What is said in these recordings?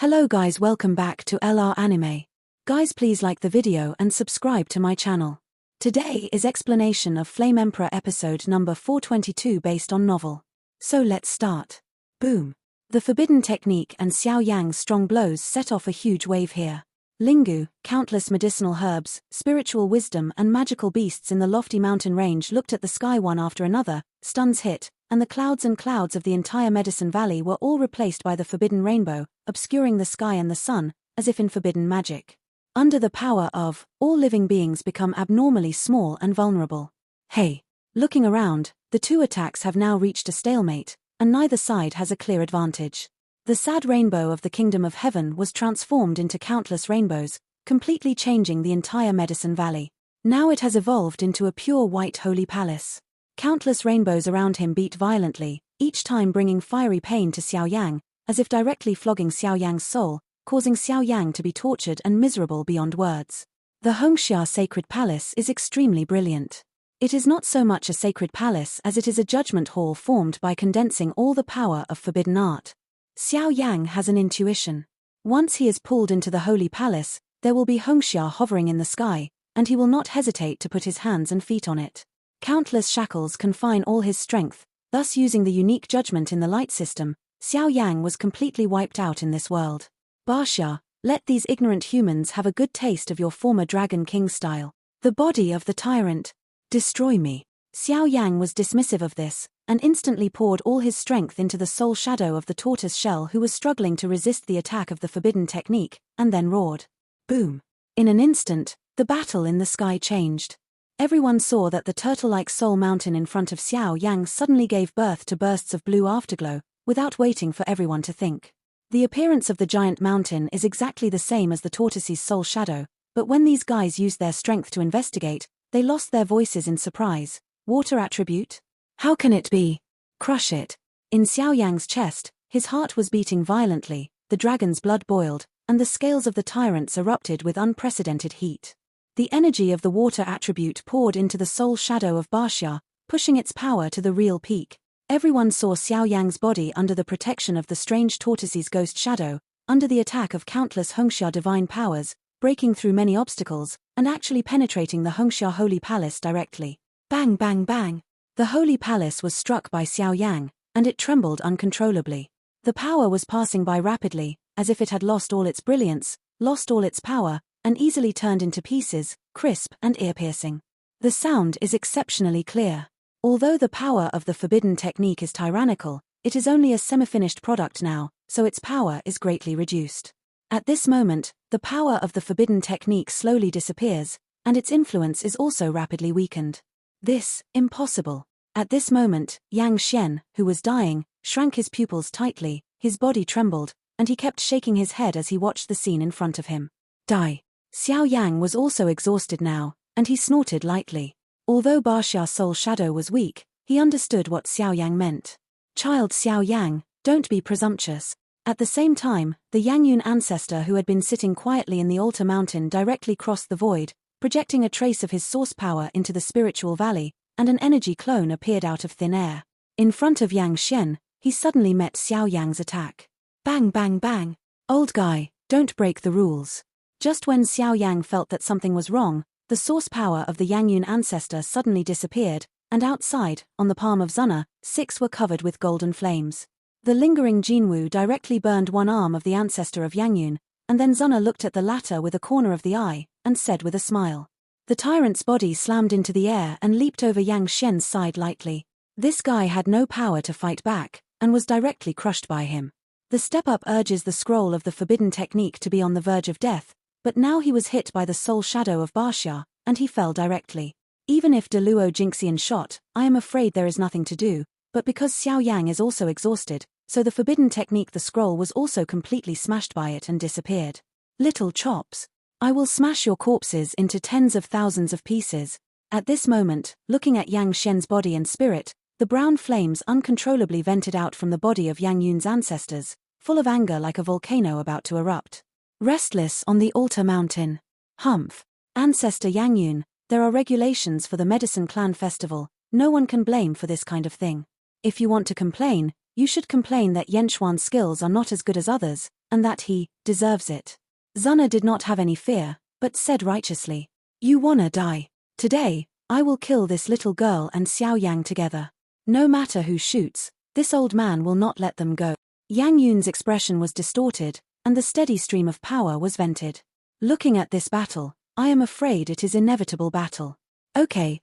Hello guys, welcome back to LR Anime. Guys, please like the video and subscribe to my channel. Today is explanation of Flame Emperor episode number 422 based on novel. So let's start. Boom. The forbidden technique and Xiao Yan's strong blows set off a huge wave here. Lingu, countless medicinal herbs, spiritual wisdom and magical beasts in the lofty mountain range looked at the sky one after another, stuns hit, and the clouds of the entire Medicine Valley were all replaced by the forbidden rainbow, obscuring the sky and the sun, as if in forbidden magic. Under the power of, all living beings become abnormally small and vulnerable. Hey! Looking around, the two attacks have now reached a stalemate, and neither side has a clear advantage. The sad rainbow of the Kingdom of Heaven was transformed into countless rainbows, completely changing the entire Medicine Valley. Now it has evolved into a pure white holy palace. Countless rainbows around him beat violently, each time bringing fiery pain to Xiao Yan, as if directly flogging Xiao Yan's soul, causing Xiao Yan to be tortured and miserable beyond words. The Hongxia Sacred Palace is extremely brilliant. It is not so much a sacred palace as it is a judgment hall formed by condensing all the power of forbidden art. Xiao Yan has an intuition. Once he is pulled into the holy palace, there will be Hongxia hovering in the sky, and he will not hesitate to put his hands and feet on it. Countless shackles confine all his strength, thus using the unique judgment in the light system, Xiao Yan was completely wiped out in this world. Baxia, let these ignorant humans have a good taste of your former Dragon King style. The body of the tyrant. Destroy me. Xiao Yan was dismissive of this, and instantly poured all his strength into the soul shadow of the tortoise shell who was struggling to resist the attack of the forbidden technique, and then roared. Boom. In an instant, the battle in the sky changed. Everyone saw that the turtle-like soul mountain in front of Xiao Yan suddenly gave birth to bursts of blue afterglow, without waiting for everyone to think. The appearance of the giant mountain is exactly the same as the tortoise's soul shadow, but when these guys used their strength to investigate, they lost their voices in surprise. Water attribute? How can it be? Crush it. In Xiao Yan's chest, his heart was beating violently, the dragon's blood boiled, and the scales of the tyrants erupted with unprecedented heat. The energy of the water attribute poured into the soul shadow of Baxia, pushing its power to the real peak. Everyone saw Xiao Yan's body under the protection of the strange tortoise's ghost shadow, under the attack of countless Hongxia divine powers, breaking through many obstacles, and actually penetrating the Hongxia Holy Palace directly. Bang bang bang! The Holy Palace was struck by Xiao Yan, and it trembled uncontrollably. The power was passing by rapidly, as if it had lost all its brilliance, lost all its power, and easily turned into pieces, crisp and ear-piercing. The sound is exceptionally clear. Although the power of the forbidden technique is tyrannical, it is only a semi-finished product now, so its power is greatly reduced. At this moment, the power of the forbidden technique slowly disappears, and its influence is also rapidly weakened. This, impossible. At this moment, Yang Xian, who was dying, shrank his pupils tightly, his body trembled, and he kept shaking his head as he watched the scene in front of him. Die. Xiao Yan was also exhausted now, and he snorted lightly. Although Baxia's soul shadow was weak, he understood what Xiao Yan meant. Child Xiao Yan, don't be presumptuous. At the same time, the Yangyun ancestor who had been sitting quietly in the altar mountain directly crossed the void, projecting a trace of his source power into the spiritual valley, and an energy clone appeared out of thin air. In front of Yang Xian, he suddenly met Xiao Yan's attack. Bang bang bang! Old guy, don't break the rules. Just when Xiao Yan felt that something was wrong, the source power of the Yangyun ancestor suddenly disappeared, and outside, on the palm of Zuna, 6 were covered with golden flames. The lingering Jinwu directly burned one arm of the ancestor of Yangyun, and then Zuna looked at the latter with a corner of the eye, and said with a smile. The tyrant's body slammed into the air and leaped over Yang Xian's side lightly. This guy had no power to fight back, and was directly crushed by him. The step-up urges the scroll of the forbidden technique to be on the verge of death, but now he was hit by the soul shadow of Baxia, and he fell directly. Even if Deluo Jinxian shot, I am afraid there is nothing to do, but because Xiao Yan is also exhausted, so the forbidden technique the scroll was also completely smashed by it and disappeared. Little chops. I will smash your corpses into tens of thousands of pieces. At this moment, looking at Yang Xian's body and spirit, the brown flames uncontrollably vented out from the body of Yang Yun's ancestors, full of anger like a volcano about to erupt. Restless on the altar mountain. Humph. Ancestor Yang Yun, there are regulations for the Medicine Clan Festival, no one can blame for this kind of thing. If you want to complain, you should complain that Yenchuan's skills are not as good as others, and that he deserves it. Zuna did not have any fear, but said righteously, "You wanna die. Today, I will kill this little girl and Xiao Yang together. No matter who shoots, this old man will not let them go." Yang Yun's expression was distorted, and the steady stream of power was vented. "Looking at this battle, I am afraid it is inevitable battle. Okay,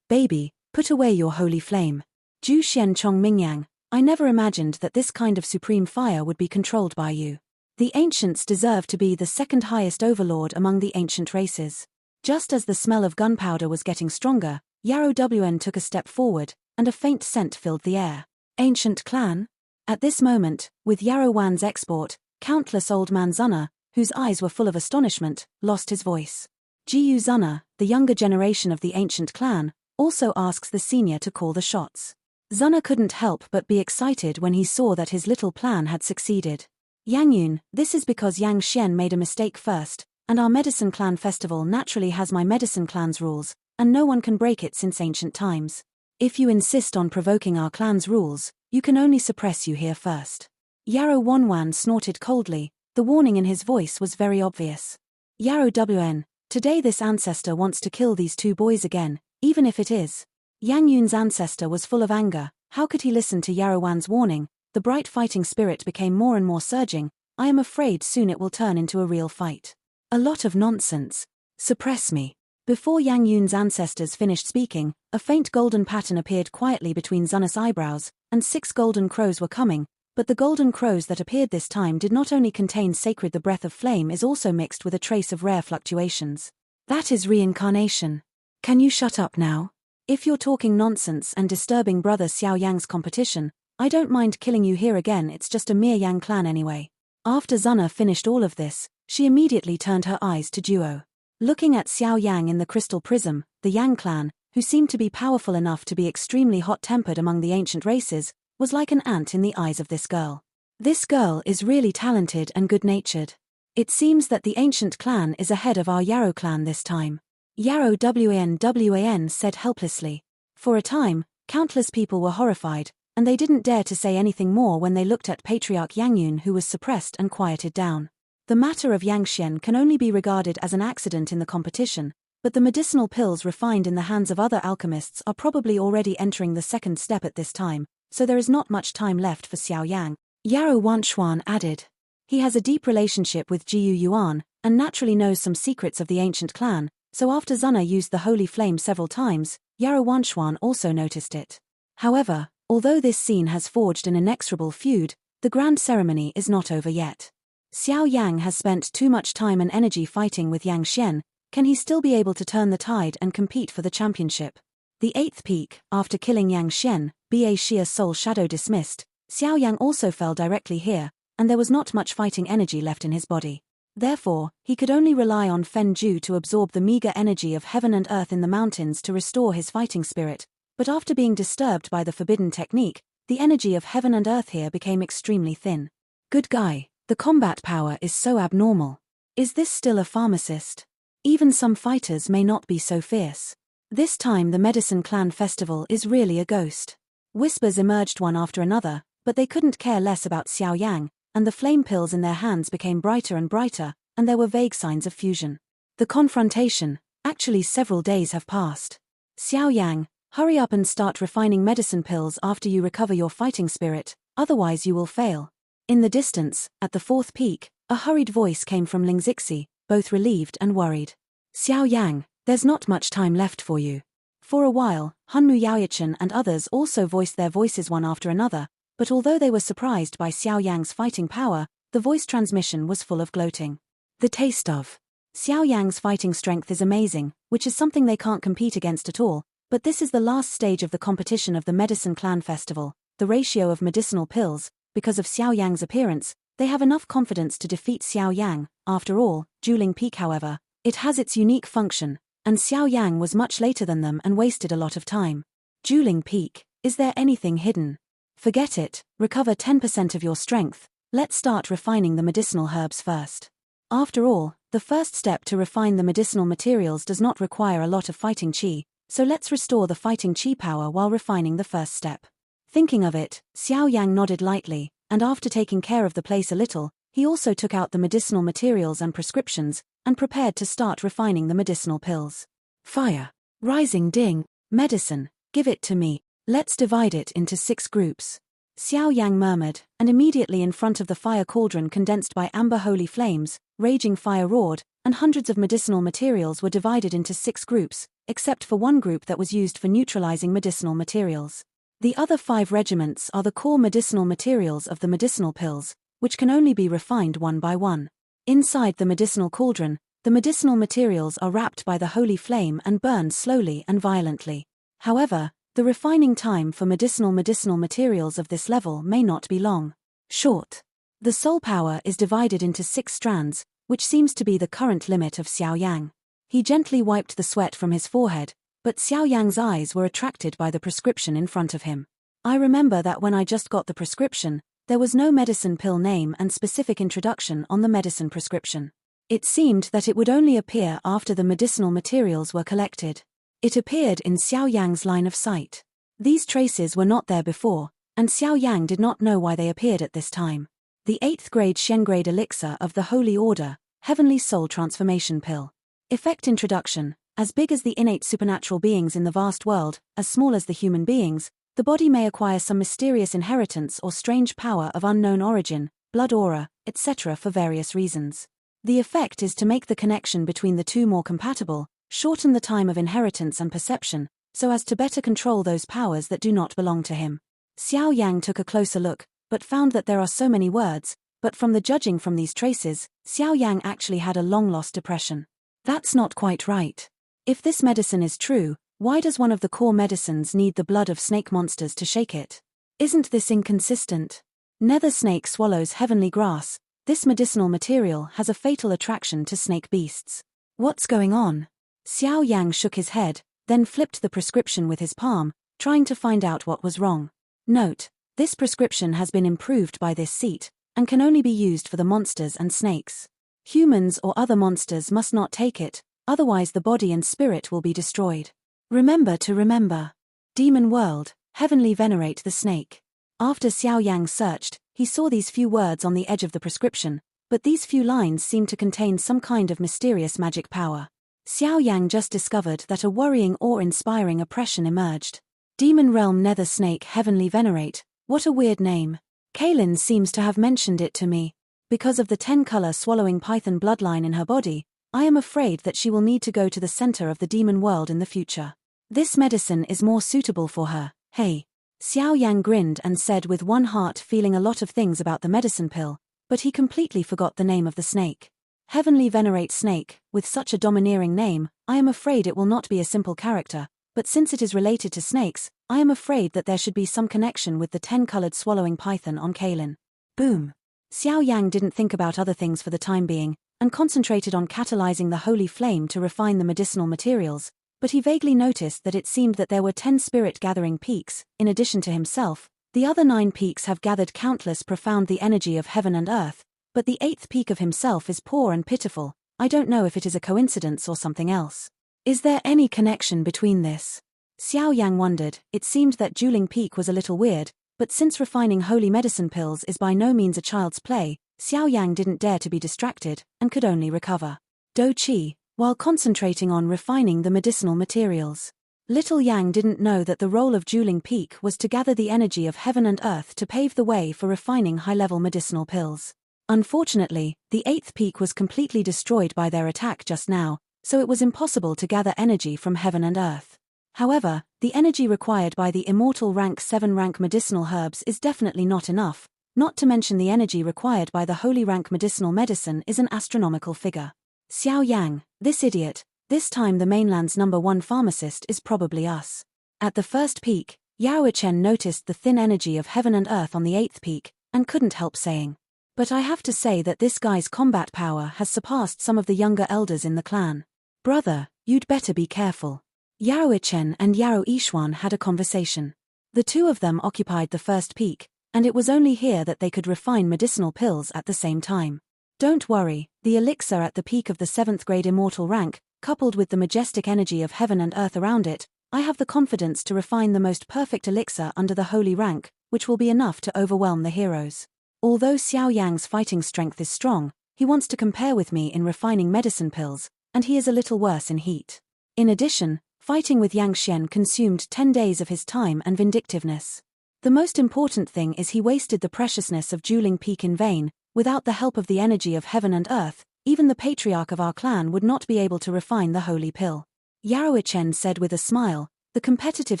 baby, put away your holy flame. Ju Xian Chong Mingyang, I never imagined that this kind of supreme fire would be controlled by you. The ancients deserve to be the second highest overlord among the ancient races." Just as the smell of gunpowder was getting stronger, Yarrow Wn took a step forward, and a faint scent filled the air. Ancient clan? At this moment, with Yarrow Wan's export, countless old man Zuna, whose eyes were full of astonishment, lost his voice. Jiyu Zuna, the younger generation of the ancient clan, also asks the senior to call the shots. Zuna couldn't help but be excited when he saw that his little plan had succeeded. "Yang Yun, this is because Yang Xian made a mistake first, and our medicine clan festival naturally has my medicine clan's rules, and no one can break it since ancient times. If you insist on provoking our clan's rules, you can only suppress you here first." Yarrow Wanwan snorted coldly, the warning in his voice was very obvious. "Yarrow Wn, today this ancestor wants to kill these two boys again, even if it is." Yang Yun's ancestor was full of anger. How could he listen to Yarrow Wan's warning? The bright fighting spirit became more and more surging. "I am afraid soon it will turn into a real fight." "A lot of nonsense. Suppress me." Before Yang Yun's ancestors finished speaking, a faint golden pattern appeared quietly between Zuna's eyebrows, and 6 golden crows were coming, but the golden crows that appeared this time did not only contain sacred. The breath of flame is also mixed with a trace of rare fluctuations. "That is reincarnation. Can you shut up now? If you're talking nonsense and disturbing brother Xiao Yang's competition, I don't mind killing you here again. It's just a mere Yang clan anyway." After Zuna finished all of this, she immediately turned her eyes to Duo. Looking at Xiao Yang in the crystal prism, the Yang clan, who seemed to be powerful enough to be extremely hot-tempered among the ancient races, was like an ant in the eyes of this girl. "This girl is really talented and good-natured. It seems that the ancient clan is ahead of our Yarrow clan this time." Yarrow Wan said helplessly. For a time, countless people were horrified, and they didn't dare to say anything more when they looked at Patriarch Yang Yun, who was suppressed and quieted down. The matter of Yang Xian can only be regarded as an accident in the competition, but the medicinal pills refined in the hands of other alchemists are probably already entering the second step at this time, so there is not much time left for Xiao Yang. Yarrow Wanchuan added. He has a deep relationship with Jiyu Yuan, and naturally knows some secrets of the ancient clan, so after Zuna used the holy flame several times, Yarrow Wanchuan also noticed it. However, although this scene has forged an inexorable feud, the grand ceremony is not over yet. Xiao Yang has spent too much time and energy fighting with Yang Xian. Can he still be able to turn the tide and compete for the championship? The 8th peak, after killing Yang Xian, Ba Xia Soul Shadow dismissed, Xiao Yang also fell directly here, and there was not much fighting energy left in his body. Therefore, he could only rely on Fen Ju to absorb the meager energy of heaven and earth in the mountains to restore his fighting spirit, but after being disturbed by the forbidden technique, the energy of heaven and earth here became extremely thin. Good guy, the combat power is so abnormal. Is this still a pharmacist? Even some fighters may not be so fierce. This time the Medicine Clan Festival is really a ghost. Whispers emerged one after another, but they couldn't care less about Xiao Yang, and the flame pills in their hands became brighter and brighter, and there were vague signs of fusion. The confrontation, actually several days have passed. Xiao Yang, hurry up and start refining medicine pills after you recover your fighting spirit, otherwise you will fail. In the distance, at the 4th peak, a hurried voice came from Ling Zixi, both relieved and worried. Xiao Yang, there's not much time left for you. For a while, Hunmu Yaoyichan and others also voiced their voices one after another, but although they were surprised by Xiao Yang's fighting power, the voice transmission was full of gloating. The taste of Xiao Yang's fighting strength is amazing, which is something they can't compete against at all, but this is the last stage of the competition of the Medicine Clan Festival, the ratio of medicinal pills. Because of Xiao Yang's appearance, they have enough confidence to defeat Xiao Yang. After all, Dueling Peak however, it has its unique function, and Xiao Yang was much later than them and wasted a lot of time. Dueling Peak, is there anything hidden? Forget it, recover 10% of your strength, let's start refining the medicinal herbs first. After all, the first step to refine the medicinal materials does not require a lot of fighting chi, so let's restore the fighting chi power while refining the first step. Thinking of it, Xiao Yang nodded lightly, and after taking care of the place a little, He also took out the medicinal materials and prescriptions, and prepared to start refining the medicinal pills. Fire. Rising Ding. Medicine. Give it to me. Let's divide it into 6 groups. Xiao Yang murmured, and immediately in front of the fire cauldron condensed by amber holy flames, raging fire roared, and hundreds of medicinal materials were divided into 6 groups, except for one group that was used for neutralizing medicinal materials. The other 5 regiments are the core medicinal materials of the medicinal pills, which can only be refined one by one. Inside the medicinal cauldron, the medicinal materials are wrapped by the holy flame and burned slowly and violently. However, the refining time for medicinal materials of this level may not be long. Short. The soul power is divided into 6 strands, which seems to be the current limit of Xiao Yang. He gently wiped the sweat from his forehead, but Xiao Yang's eyes were attracted by the prescription in front of him. I remember that when I just got the prescription, there was no medicine pill name and specific introduction on the medicine prescription. It seemed that it would only appear after the medicinal materials were collected. It appeared in Xiao Yang's line of sight. These traces were not there before, and Xiao Yang did not know why they appeared at this time. The 8th grade Shen grade elixir of the Holy Order, Heavenly Soul Transformation Pill. Effect introduction. As big as the innate supernatural beings in the vast world, as small as the human beings, the body may acquire some mysterious inheritance or strange power of unknown origin, blood aura, etc. for various reasons. The effect is to make the connection between the two more compatible, shorten the time of inheritance and perception, so as to better control those powers that do not belong to him. Xiao Yang took a closer look, but found that there are so many words, but from the judging from these traces, Xiao Yang actually had a long-lost depression. That's not quite right. If this medicine is true, why does one of the core medicines need the blood of snake monsters to shake it? Isn't this inconsistent? Nether snake swallows heavenly grass. This medicinal material has a fatal attraction to snake beasts. What's going on? Xiao Yang shook his head, then flipped the prescription with his palm, trying to find out what was wrong. Note: this prescription has been improved by this seat, and can only be used for the monsters and snakes. Humans or other monsters must not take it, otherwise the body and spirit will be destroyed. Remember to remember. Demon world, heavenly venerate the snake. After Xiao Yang searched, he saw these few words on the edge of the prescription, but these few lines seemed to contain some kind of mysterious magic power. Xiao Yang just discovered that a worrying awe-inspiring oppression emerged. Demon realm nether snake heavenly venerate, what a weird name. Kaylin seems to have mentioned it to me. Because of the 10-color swallowing python bloodline in her body, I am afraid that she will need to go to the center of the demon world in the future. This medicine is more suitable for her. Hey. Xiao Yang grinned and said with one heart, feeling a lot of things about the medicine pill, but he completely forgot the name of the snake. Heavenly venerate snake, with such a domineering name, I am afraid it will not be a simple character, but since it is related to snakes, I am afraid that there should be some connection with the 10-colored swallowing python on Kaylin. Boom. Xiao Yang didn't think about other things for the time being, and concentrated on catalyzing the holy flame to refine the medicinal materials, but he vaguely noticed that it seemed that there were 10 spirit-gathering peaks. In addition to himself, the other 9 peaks have gathered countless profound the energy of heaven and earth, but the 8th peak of himself is poor and pitiful. I don't know if it is a coincidence or something else. Is there any connection between this? Xiao Yang wondered. It seemed that dueling peak was a little weird, but since refining holy medicine pills is by no means a child's play, Xiao Yang didn't dare to be distracted, and could only recover. Do Qi, while concentrating on refining the medicinal materials. Little Yang didn't know that the role of dueling peak was to gather the energy of heaven and earth to pave the way for refining high-level medicinal pills. Unfortunately, the 8th peak was completely destroyed by their attack just now, so it was impossible to gather energy from heaven and earth. However, the energy required by the immortal rank 7 rank medicinal herbs is definitely not enough, not to mention the energy required by the holy rank medicinal medicine is an astronomical figure. Xiao Yang, this idiot, this time the mainland's #1 pharmacist is probably us. At the first peak, Yao Chen noticed the thin energy of heaven and earth on the 8th peak, and couldn't help saying. But I have to say that this guy's combat power has surpassed some of the younger elders in the clan. Brother, you'd better be careful. Yao Chen and Yao Yishuan had a conversation. The two of them occupied the first peak, and it was only here that they could refine medicinal pills at the same time. Don't worry, the elixir at the peak of the 7th grade immortal rank, coupled with the majestic energy of heaven and earth around it, I have the confidence to refine the most perfect elixir under the holy rank, which will be enough to overwhelm the heroes. Although Xiao Yang's fighting strength is strong, he wants to compare with me in refining medicine pills, and he is a little worse in heat. In addition, fighting with Yang Xian consumed 10 days of his time and vindictiveness. The most important thing is he wasted the preciousness of Dueling Peak in vain. Without the help of the energy of heaven and earth, even the patriarch of our clan would not be able to refine the holy pill. Yao Chen said with a smile. The competitive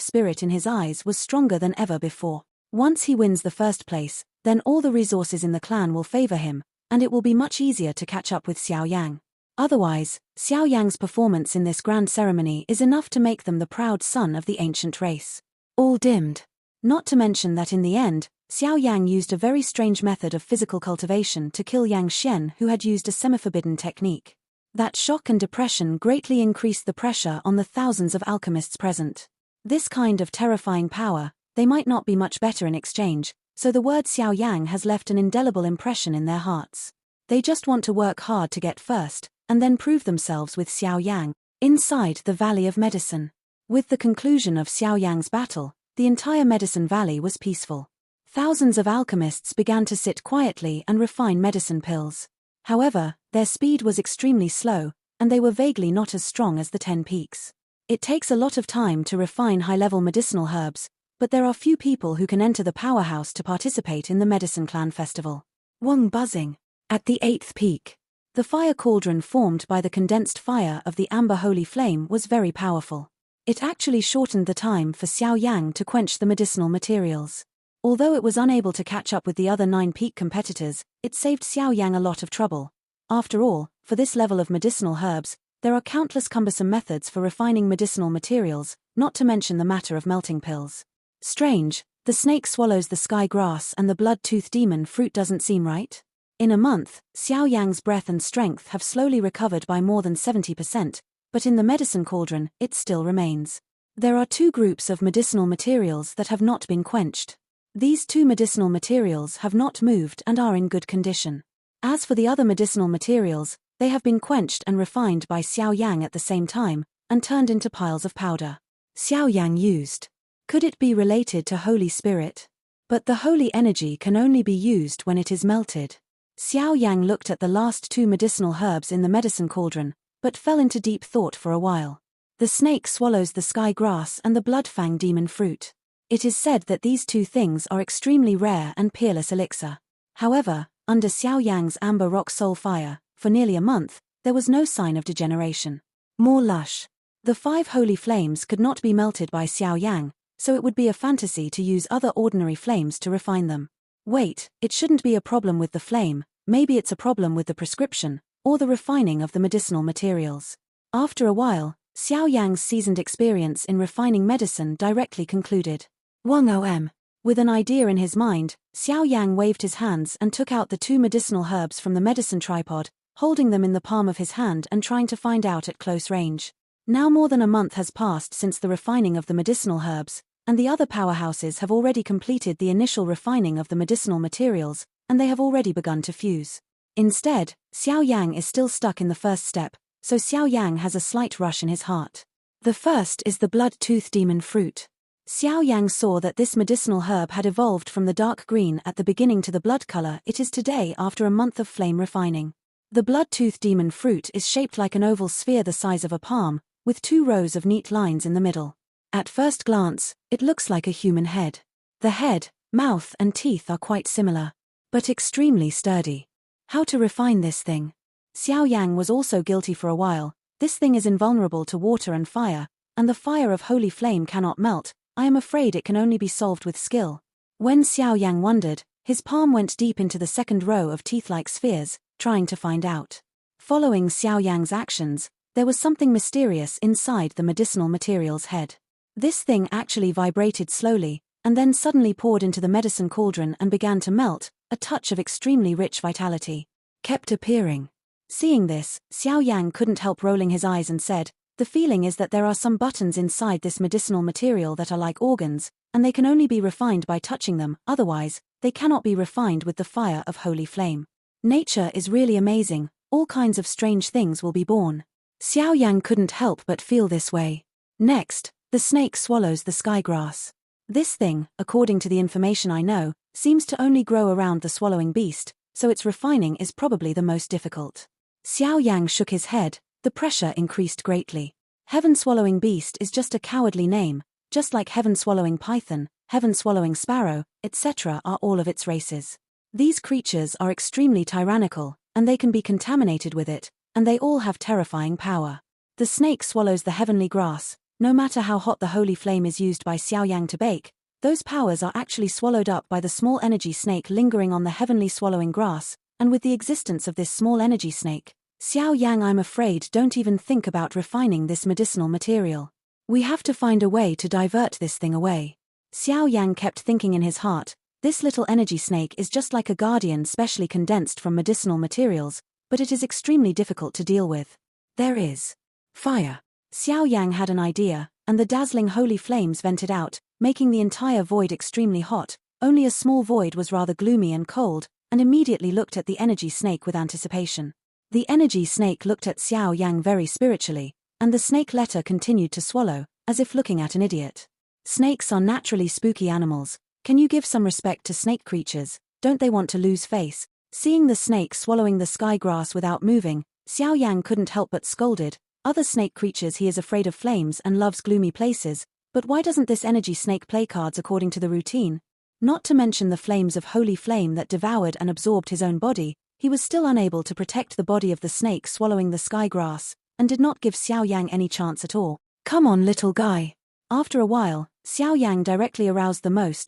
spirit in his eyes was stronger than ever before. Once he wins the first place, then all the resources in the clan will favor him, and it will be much easier to catch up with Xiao Yang. Otherwise, Xiao Yang's performance in this grand ceremony is enough to make them the proud son of the ancient race. All dimmed. Not to mention that in the end, Xiao Yang used a very strange method of physical cultivation to kill Yang Xian, who had used a semi-forbidden technique. That shock and depression greatly increased the pressure on the thousands of alchemists present. This kind of terrifying power, they might not be much better in exchange, so the word Xiao Yang has left an indelible impression in their hearts. They just want to work hard to get first, and then prove themselves with Xiao Yang. Inside the Valley of Medicine. With the conclusion of Xiao Yang's battle, the entire Medicine Valley was peaceful. Thousands of alchemists began to sit quietly and refine medicine pills. However, their speed was extremely slow, and they were vaguely not as strong as the 10 peaks. It takes a lot of time to refine high-level medicinal herbs, but there are few people who can enter the powerhouse to participate in the Medicine Clan Festival. Wong buzzing. At the 8th peak. The fire cauldron formed by the condensed fire of the amber holy flame was very powerful. It actually shortened the time for Xiao Yang to quench the medicinal materials. Although it was unable to catch up with the other 9 peak competitors, it saved Xiao Yang a lot of trouble. After all, for this level of medicinal herbs, there are countless cumbersome methods for refining medicinal materials, not to mention the matter of melting pills. Strange, the snake swallows the sky grass and the blood-tooth demon fruit doesn't seem right? In a month, Xiao Yang's breath and strength have slowly recovered by more than 70%, but in the medicine cauldron, it still remains. There are 2 groups of medicinal materials that have not been quenched. These 2 medicinal materials have not moved and are in good condition. As for the other medicinal materials, they have been quenched and refined by Xiao Yang at the same time, and turned into piles of powder. Xiao Yang used. Could it be related to Holy Spirit? But the holy energy can only be used when it is melted. Xiao Yang looked at the last 2 medicinal herbs in the medicine cauldron, but fell into deep thought for a while. The snake swallows the sky grass and the bloodfang demon fruit. It is said that these 2 things are extremely rare and peerless elixir. However, under Xiao Yang's amber rock soul fire, for nearly a month, there was no sign of degeneration. More lush. The 5 holy flames could not be melted by Xiao Yang, so it would be a fantasy to use other ordinary flames to refine them. Wait, it shouldn't be a problem with the flame, maybe it's a problem with the prescription, or the refining of the medicinal materials. After a while, Xiao Yang's seasoned experience in refining medicine directly concluded. Wang Om. With an idea in his mind, Xiao Yang waved his hands and took out the 2 medicinal herbs from the medicine tripod, holding them in the palm of his hand and trying to find out at close range. Now more than a month has passed since the refining of the medicinal herbs, and the other powerhouses have already completed the initial refining of the medicinal materials, and they have already begun to fuse. Instead, Xiao Yang is still stuck in the first step, so Xiao Yang has a slight rush in his heart. The first is the blood-tooth demon fruit. Xiao Yang saw that this medicinal herb had evolved from the dark green at the beginning to the blood color it is today after a month of flame refining. The blood-tooth demon fruit is shaped like an oval sphere the size of a palm, with 2 rows of neat lines in the middle. At first glance, it looks like a human head. The head, mouth and teeth are quite similar, but extremely sturdy. How to refine this thing? Xiao Yang was also guilty for a while. This thing is invulnerable to water and fire, and the fire of holy flame cannot melt. I am afraid it can only be solved with skill. When Xiao Yang wondered, his palm went deep into the second row of teeth-like spheres, trying to find out. Following Xiao Yang's actions, there was something mysterious inside the medicinal material's head. This thing actually vibrated slowly, and then suddenly poured into the medicine cauldron and began to melt, a touch of extremely rich vitality kept appearing. Seeing this, Xiao Yang couldn't help rolling his eyes and said, "The feeling is that there are some buttons inside this medicinal material that are like organs, and they can only be refined by touching them, otherwise, they cannot be refined with the fire of holy flame. Nature is really amazing, all kinds of strange things will be born." Xiao Yang couldn't help but feel this way. Next, the snake swallows the sky grass. This thing, according to the information I know, seems to only grow around the swallowing beast, so its refining is probably the most difficult. Xiao Yang shook his head. The pressure increased greatly. Heaven-swallowing beast is just a cowardly name, just like heaven-swallowing python, heaven-swallowing sparrow, etc. are all of its races. These creatures are extremely tyrannical, and they can be contaminated with it, and they all have terrifying power. The snake swallows the heavenly grass. No matter how hot the holy flame is used by Xiao Yang to bake, those powers are actually swallowed up by the small energy snake lingering on the heavenly swallowing grass, and with the existence of this small energy snake, Xiao Yang, I'm afraid, don't even think about refining this medicinal material. We have to find a way to divert this thing away. Xiao Yang kept thinking in his heart, this little energy snake is just like a guardian specially condensed from medicinal materials, but it is extremely difficult to deal with. There is fire. Xiao Yang had an idea, and the dazzling holy flames vented out, making the entire void extremely hot. Only a small void was rather gloomy and cold, and immediately looked at the energy snake with anticipation. The energy snake looked at Xiao Yang very spiritually, and the snake letter continued to swallow, as if looking at an idiot. Snakes are naturally spooky animals. Can you give some respect to snake creatures? Don't they want to lose face? Seeing the snake swallowing the sky grass without moving, Xiao Yang couldn't help but scolded. Other snake creatures, he is afraid of flames and loves gloomy places, but why doesn't this energy snake play cards according to the routine? Not to mention the flames of holy flame that devoured and absorbed his own body, he was still unable to protect the body of the snake swallowing the sky grass, and did not give Xiao Yang any chance at all. Come on, little guy. After a while, Xiao Yang directly aroused the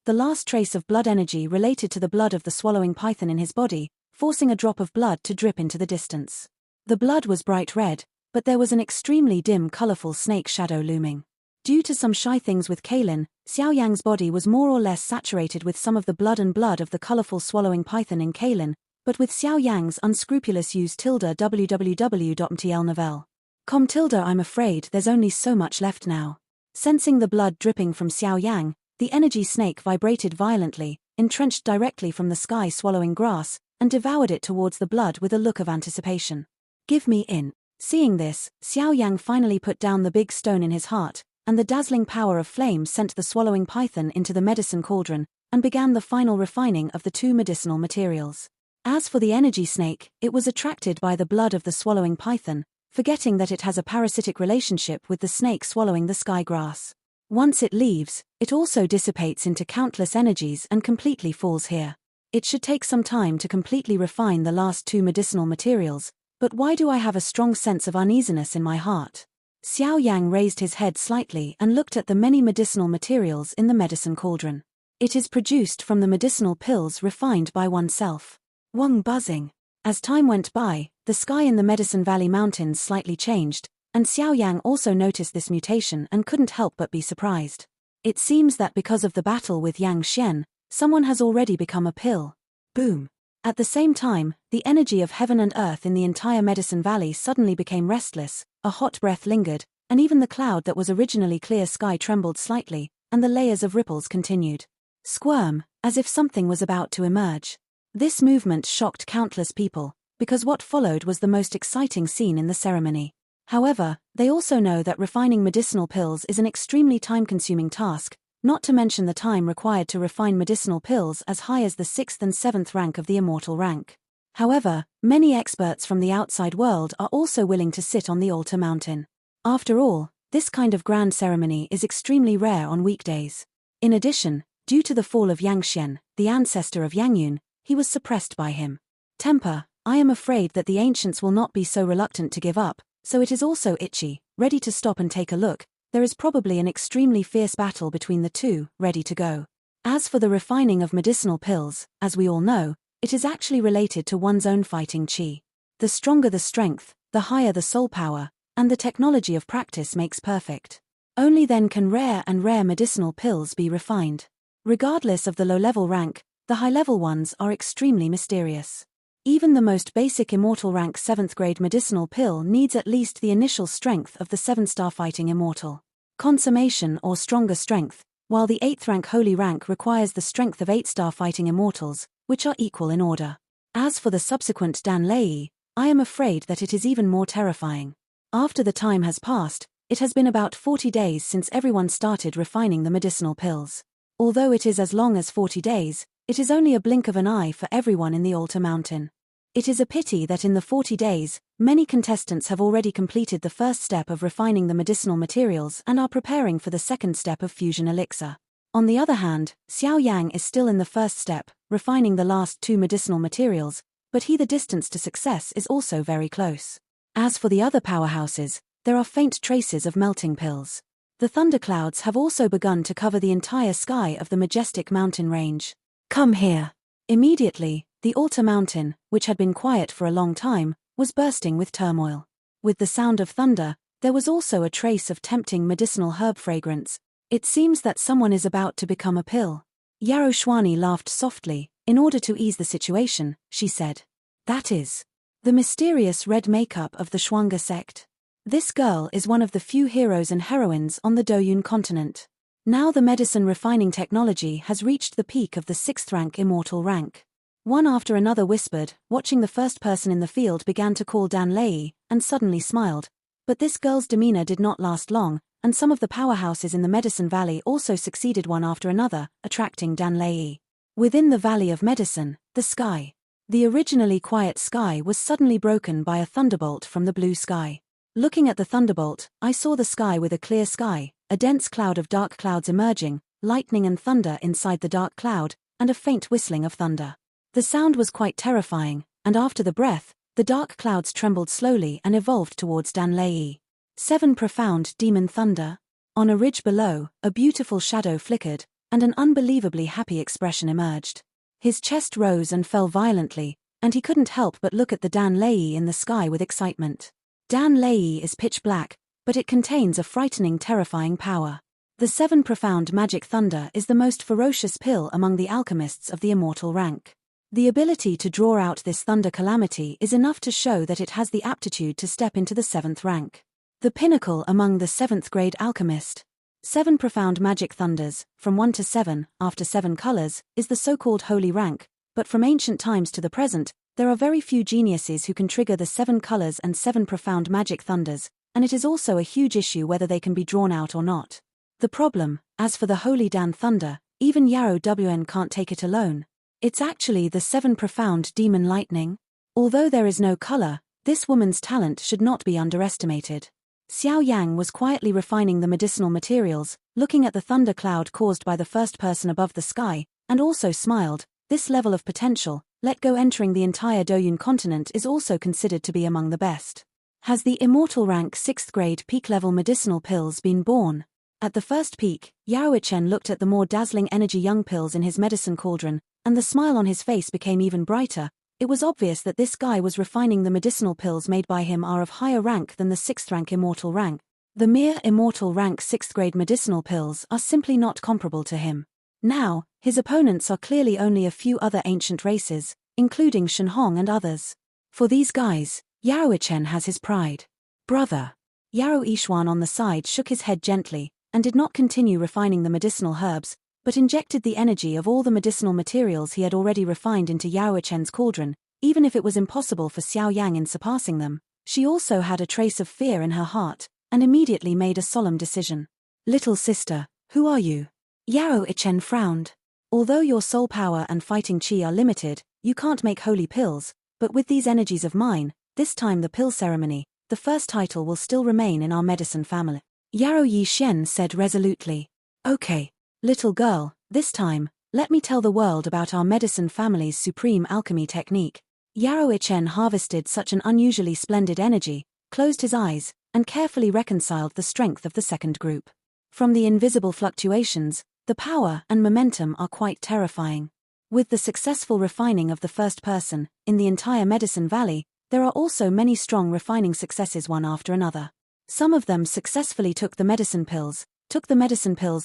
last trace of blood energy related to the blood of the swallowing python in his body, forcing a drop of blood to drip into the distance. The blood was bright red, but there was an extremely dim colorful snake shadow looming. Due to some shy things with Kaelin, Xiao Yang's body was more or less saturated with some of the blood of the colorful swallowing python in Kaelin, but with Xiao Yang's unscrupulous use www.mtlnovel.com I'm afraid there's only so much left now. Sensing the blood dripping from Xiao Yang, the energy snake vibrated violently, entrenched directly from the sky swallowing grass, and devoured it towards the blood with a look of anticipation. Give me in. Seeing this, Xiao Yang finally put down the big stone in his heart, and the dazzling power of flame sent the swallowing python into the medicine cauldron, and began the final refining of the two medicinal materials. As for the energy snake, it was attracted by the blood of the swallowing python, forgetting that it has a parasitic relationship with the snake swallowing the sky grass. Once it leaves, it also dissipates into countless energies and completely falls here. It should take some time to completely refine the last two medicinal materials, but why do I have a strong sense of uneasiness in my heart? Xiao Yang raised his head slightly and looked at the many medicinal materials in the medicine cauldron. It is produced from the medicinal pills refined by oneself. Wong buzzing. As time went by, the sky in the Medicine Valley Mountains slightly changed, and Xiao Yang also noticed this mutation and couldn't help but be surprised. It seems that because of the battle with Yang Xian, someone has already become a pill. Boom. At the same time, the energy of heaven and earth in the entire Medicine Valley suddenly became restless, a hot breath lingered, and even the cloud that was originally clear sky trembled slightly, and the layers of ripples continued. Squirm, as if something was about to emerge. This movement shocked countless people, because what followed was the most exciting scene in the ceremony. However, they also know that refining medicinal pills is an extremely time-consuming task, not to mention the time required to refine medicinal pills as high as the 6th and 7th rank of the immortal rank. However, many experts from the outside world are also willing to sit on the altar mountain. After all, this kind of grand ceremony is extremely rare on weekdays. In addition, due to the fall of Yang Xian, the ancestor of Yang Yun, he was suppressed by him. Temper, I am afraid that the ancients will not be so reluctant to give up, so it is also itchy, ready to stop and take a look. There is probably an extremely fierce battle between the two, ready to go. As for the refining of medicinal pills, as we all know, it is actually related to one's own fighting chi. The stronger the strength, the higher the soul power, and the technology of practice makes perfect. Only then can rare medicinal pills be refined. Regardless of the low-level rank, the high-level ones are extremely mysterious. Even the most basic immortal rank 7th grade medicinal pill needs at least the initial strength of the 7-star fighting immortal consummation or stronger strength, while the 8th rank holy rank requires the strength of 8-star fighting immortals, which are equal in order. As for the subsequent Dan Lei, I am afraid that it is even more terrifying. After the time has passed, It has been about 40 days since everyone started refining the medicinal pills. Although it is as long as 40 days, it is only a blink of an eye for everyone in the Altar Mountain. It is a pity that in the 40 days, many contestants have already completed the first step of refining the medicinal materials and are preparing for the second step of fusion elixir. On the other hand, Xiao Yan is still in the first step, refining the last 2 medicinal materials, but the distance to success is also very close. As for the other powerhouses, there are faint traces of melting pills. The thunderclouds have also begun to cover the entire sky of the majestic mountain range. Come here. Immediately, the Altar Mountain, which had been quiet for a long time, was bursting with turmoil. With the sound of thunder, there was also a trace of tempting medicinal herb fragrance. It seems that someone is about to become a pill. Yarrow Shwani laughed softly. In order to ease the situation, she said. That is the mysterious red makeup of the Shwanga sect. This girl is one of the few heroes and heroines on the Doyun continent. Now the medicine refining technology has reached the peak of the 6th rank immortal rank. One after another whispered, watching the first person in the field began to call Dan Lei, and suddenly smiled. But this girl's demeanor did not last long, and some of the powerhouses in the Medicine Valley also succeeded one after another, attracting Dan Lei. Within the Valley of Medicine, the sky. The originally quiet sky was suddenly broken by a thunderbolt from the blue sky. Looking at the thunderbolt, I saw the sky with a clear sky, a dense cloud of dark clouds emerging, lightning and thunder inside the dark cloud, and a faint whistling of thunder. The sound was quite terrifying, and after the breath, the dark clouds trembled slowly and evolved towards Dan Lei. 7 profound demon thunder. On a ridge below, a beautiful shadow flickered, and an unbelievably happy expression emerged. His chest rose and fell violently, and he couldn't help but look at the Dan Lei in the sky with excitement. Dan Lei is pitch black, but it contains a frightening, terrifying power. The 7 profound magic thunder is the most ferocious pill among the alchemists of the immortal rank. The ability to draw out this thunder calamity is enough to show that it has the aptitude to step into the 7th rank. The pinnacle among the 7th grade alchemist. 7 profound magic thunders, from 1 to 7, after 7 colors, is the so-called holy rank, but from ancient times to the present, there are very few geniuses who can trigger the 7 colors and 7 profound magic thunders, and it is also a huge issue whether they can be drawn out or not. The problem, as for the Holy Dan Thunder, even Yarrow WN can't take it alone. It's actually the 7 profound demon lightning. Although there is no color, this woman's talent should not be underestimated. Xiao Yan was quietly refining the medicinal materials, looking at the thunder cloud caused by the first person above the sky, and also smiled. This level of potential, let go entering the entire Doyun continent, is also considered to be among the best. Has the immortal rank 6th grade peak level medicinal pills been born? At the first peak, Yaoichen looked at the more dazzling energy young pills in his medicine cauldron, and the smile on his face became even brighter. It was obvious that this guy was refining the medicinal pills made by him are of higher rank than the 6th rank immortal rank. The mere immortal rank 6th grade medicinal pills are simply not comparable to him. Now, his opponents are clearly only a few other ancient races, including Shenhong and others. For these guys, Yaoichen has his pride. Brother. Yarrow Ishwan on the side shook his head gently, and did not continue refining the medicinal herbs, but injected the energy of all the medicinal materials he had already refined into Yaoichen's cauldron. Even if it was impossible for Xiao Yang in surpassing them, she also had a trace of fear in her heart, and immediately made a solemn decision. Little sister, who are you? Yaoichen frowned. Although your soul power and fighting chi are limited, you can't make holy pills, but with these energies of mine, this time the pill ceremony, the first title will still remain in our medicine family. Yarrow Yishen said resolutely. Okay, little girl, this time, let me tell the world about our medicine family's supreme alchemy technique. Yaoichen harvested such an unusually splendid energy, closed his eyes, and carefully reconciled the strength of the second group. From the invisible fluctuations, the power and momentum are quite terrifying. With the successful refining of the first person, in the entire Medicine Valley, there are also many strong refining successes one after another. Some of them successfully took the medicine pills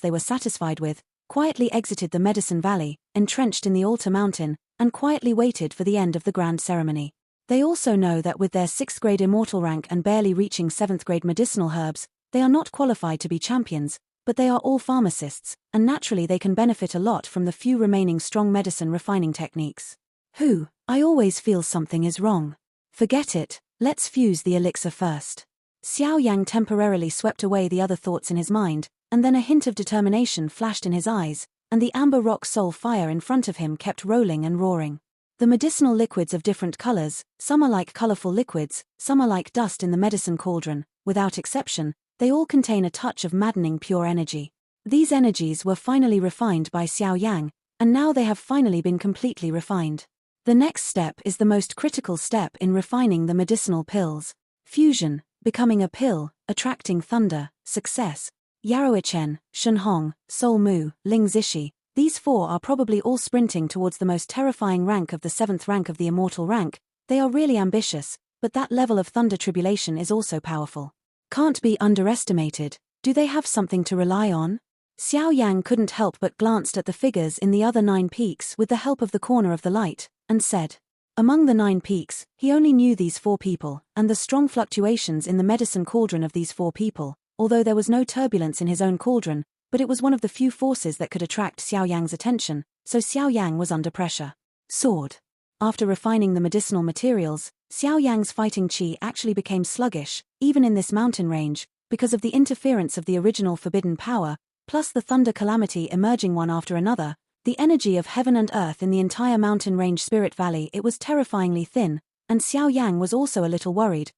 they were satisfied with, quietly exited the Medicine Valley, entrenched in the Altar Mountain, and quietly waited for the end of the grand ceremony. They also know that with their 6th grade immortal rank and barely reaching 7th grade medicinal herbs, they are not qualified to be champions, but they are all pharmacists, and naturally they can benefit a lot from the few remaining strong medicine refining techniques. I always feel something is wrong. Forget it, let's fuse the elixir first. Xiao Yang temporarily swept away the other thoughts in his mind, and then a hint of determination flashed in his eyes, and the amber rock soul fire in front of him kept rolling and roaring. The medicinal liquids of different colors, some are like colorful liquids, some are like dust in the medicine cauldron, without exception, they all contain a touch of maddening pure energy. These energies were finally refined by Xiao Yang, and now they have finally been completely refined. The next step is the most critical step in refining the medicinal pills. Fusion, becoming a pill, attracting thunder, success. Yaroichen, Shenhong, Sol Mu, Ling Zishi, these four are probably all sprinting towards the most terrifying rank of the 7th rank of the immortal rank. They are really ambitious, but that level of thunder tribulation is also powerful. Can't be underestimated. Do they have something to rely on? Xiao Yang couldn't help but glanced at the figures in the other 9 peaks with the help of the corner of the light, and said. Among the 9 peaks, he only knew these 4 people, and the strong fluctuations in the medicine cauldron of these 4 people, although there was no turbulence in his own cauldron, but it was one of the few forces that could attract Xiao Yang's attention, so Xiao Yang was under pressure. Sword. After refining the medicinal materials, Xiao Yang's fighting qi actually became sluggish, even in this mountain range, because of the interference of the original forbidden power, plus the thunder calamity emerging one after another, the energy of heaven and earth in the entire mountain range Spirit Valley. It was terrifyingly thin, and Xiao Yang was also a little worried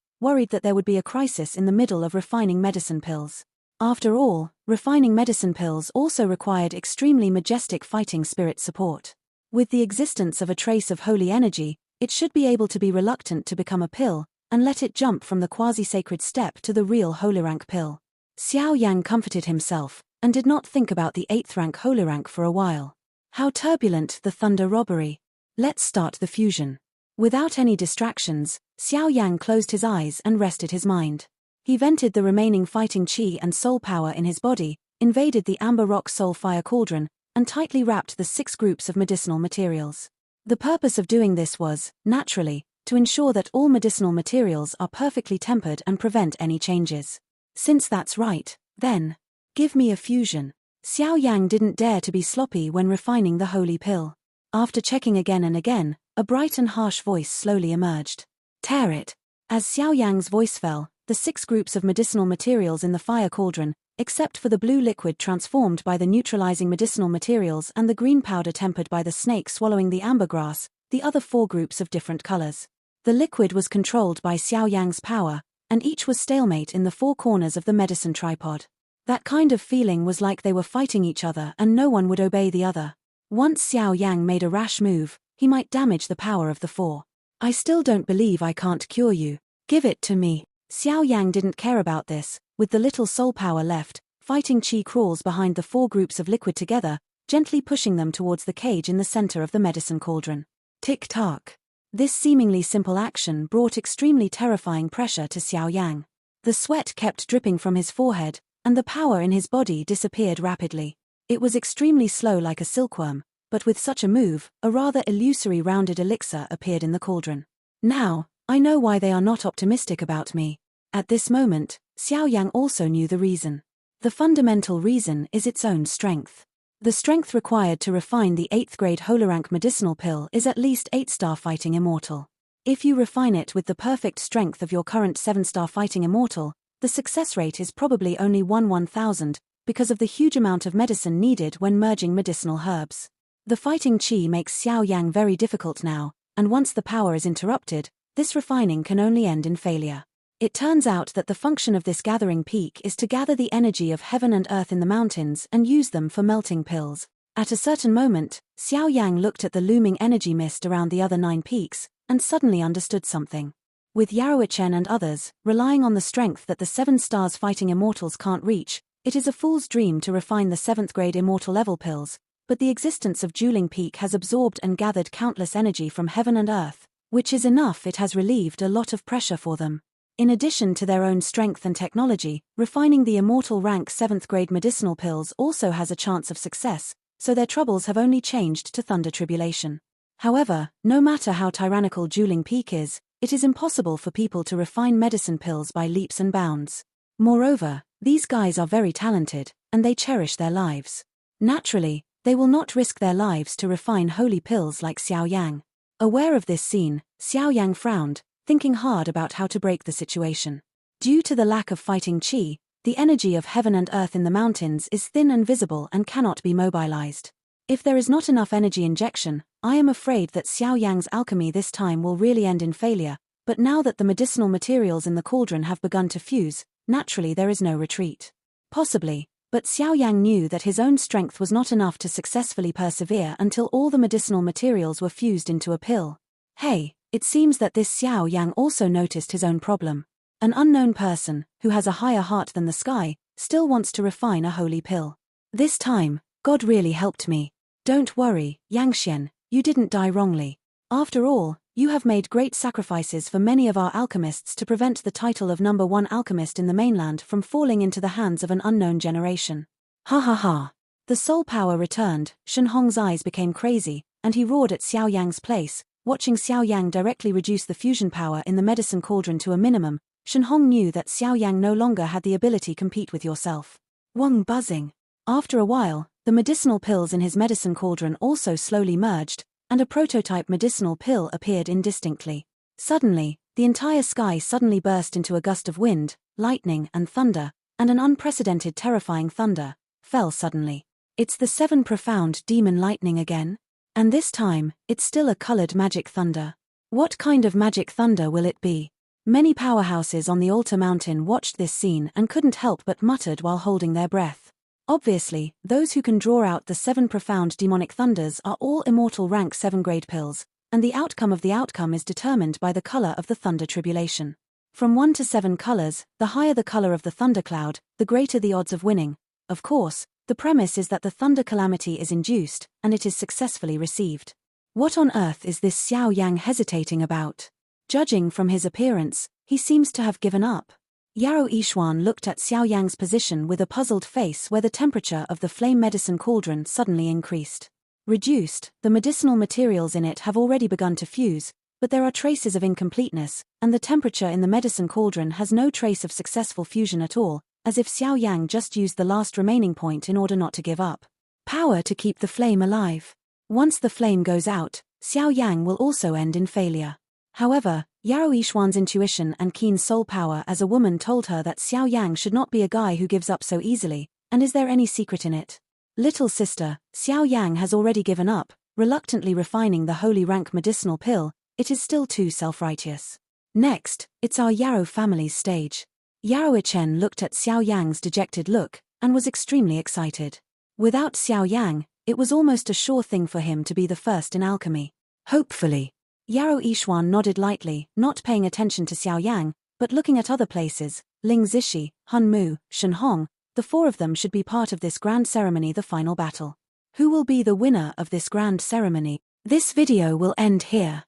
that there would be a crisis in the middle of refining medicine pills. After all, refining medicine pills also required extremely majestic fighting spirit support. With the existence of a trace of holy energy, it should be able to be reluctant to become a pill, and let it jump from the quasi-sacred step to the real holy rank pill. Xiao Yang comforted himself, and did not think about the 8th rank holy rank for a while. How turbulent the thunder robbery. Let's start the fusion. Without any distractions, Xiao Yang closed his eyes and rested his mind. He vented the remaining fighting qi and soul power in his body, invaded the amber rock soul fire cauldron, and tightly wrapped the 6 groups of medicinal materials. The purpose of doing this was, naturally, to ensure that all medicinal materials are perfectly tempered and prevent any changes. Since that's right, then, give me a fusion. Xiao Yang didn't dare to be sloppy when refining the holy pill. After checking again and again, a bright and harsh voice slowly emerged. Tear it. As Xiao Yang's voice fell, the 6 groups of medicinal materials in the fire cauldron, except for the blue liquid transformed by the neutralizing medicinal materials and the green powder tempered by the snake swallowing the ambergrass, the other 4 groups of different colors. The liquid was controlled by Xiao Yang's power, and each was stalemate in the 4 corners of the medicine tripod. That kind of feeling was like they were fighting each other and no one would obey the other. Once Xiao Yang made a rash move, he might damage the power of the 4. I still don't believe I can't cure you. Give it to me. Xiao Yang didn't care about this. With the little soul power left, fighting qi crawls behind the 4 groups of liquid together, gently pushing them towards the cage in the center of the medicine cauldron. Tick-tock. This seemingly simple action brought extremely terrifying pressure to Xiao Yang. The sweat kept dripping from his forehead, and the power in his body disappeared rapidly. It was extremely slow like a silkworm, but with such a move, a rather illusory rounded elixir appeared in the cauldron. Now, I know why they are not optimistic about me. At this moment, Xiao Yang also knew the reason. The fundamental reason is its own strength. The strength required to refine the 8th grade holorank medicinal pill is at least 8-star fighting immortal. If you refine it with the perfect strength of your current 7-star fighting immortal, the success rate is probably only 1/1000, because of the huge amount of medicine needed when merging medicinal herbs. The fighting qi makes Xiao Yang very difficult now, and once the power is interrupted, this refining can only end in failure. It turns out that the function of this gathering peak is to gather the energy of heaven and earth in the mountains and use them for melting pills. At a certain moment, Xiao Yang looked at the looming energy mist around the other 9 peaks, and suddenly understood something. With Yaroichen and others, relying on the strength that the 7 stars fighting immortals can't reach, it is a fool's dream to refine the 7th grade immortal level pills, but the existence of Dueling Peak has absorbed and gathered countless energy from heaven and earth, which is enough. It has relieved a lot of pressure for them. In addition to their own strength and technology, refining the immortal rank 7th grade medicinal pills also has a chance of success, so their troubles have only changed to thunder tribulation. However, no matter how tyrannical Dueling Peak is, it is impossible for people to refine medicine pills by leaps and bounds. Moreover, these guys are very talented, and they cherish their lives. Naturally, they will not risk their lives to refine holy pills like Xiao Yang. Aware of this scene, Xiao Yang frowned, thinking hard about how to break the situation. Due to the lack of fighting qi, the energy of heaven and earth in the mountains is thin and visible and cannot be mobilized. If there is not enough energy injection, I am afraid that Xiao Yang's alchemy this time will really end in failure, but now that the medicinal materials in the cauldron have begun to fuse, naturally there is no retreat. Possibly, but Xiao Yang knew that his own strength was not enough to successfully persevere until all the medicinal materials were fused into a pill. Hey, it seems that this Xiao Yang also noticed his own problem. An unknown person, who has a higher heart than the sky, still wants to refine a holy pill. This time, God really helped me. Don't worry, Yangxian, you didn't die wrongly. After all, you have made great sacrifices for many of our alchemists to prevent the title of #1 alchemist in the mainland from falling into the hands of an unknown generation. Ha ha ha. The soul power returned, Shen Hong's eyes became crazy, and he roared at Xiao Yang's place. Watching Xiao Yang directly reduce the fusion power in the medicine cauldron to a minimum, Shen Hong knew that Xiao Yang no longer had the ability to compete with yourself. Wang buzzing. After a while, the medicinal pills in his medicine cauldron also slowly merged, and a prototype medicinal pill appeared indistinctly. Suddenly, the entire sky suddenly burst into a gust of wind, lightning and thunder, and an unprecedented terrifying thunder fell suddenly. It's the 7 profound demon lightning again? And this time, it's still a colored magic thunder. What kind of magic thunder will it be? Many powerhouses on the altar mountain watched this scene and couldn't help but muttered while holding their breath. Obviously, those who can draw out the 7 profound demonic thunders are all immortal rank 7 grade pills, and the outcome is determined by the color of the thunder tribulation. From 1 to 7 colors, the higher the color of the thundercloud, the greater the odds of winning. Of course, the premise is that the thunder calamity is induced, and it is successfully received. What on earth is this Xiao Yang hesitating about? Judging from his appearance, he seems to have given up. Yarrow Yishuan looked at Xiao Yang's position with a puzzled face where the temperature of the flame medicine cauldron suddenly increased. Reduced, the medicinal materials in it have already begun to fuse, but there are traces of incompleteness, and the temperature in the medicine cauldron has no trace of successful fusion at all, as if Xiao Yang just used the last remaining point in order not to give up. Power to keep the flame alive. Once the flame goes out, Xiao Yang will also end in failure. However, Yarrow Yishuan's intuition and keen soul power as a woman told her that Xiao Yang should not be a guy who gives up so easily, and is there any secret in it? Little sister, Xiao Yang has already given up, reluctantly refining the holy rank medicinal pill. It is still too self-righteous. Next, it's our Yarrow family's stage. Yarrow Chen looked at Xiao Yang's dejected look, and was extremely excited. Without Xiao Yang, it was almost a sure thing for him to be the first in alchemy. Hopefully. Yarrow Yishuan nodded lightly, not paying attention to Xiao Yang, but looking at other places. Ling Zishi, Hun Mu, Shen Hong, the 4 of them should be part of this grand ceremony, the final battle. Who will be the winner of this grand ceremony? This video will end here.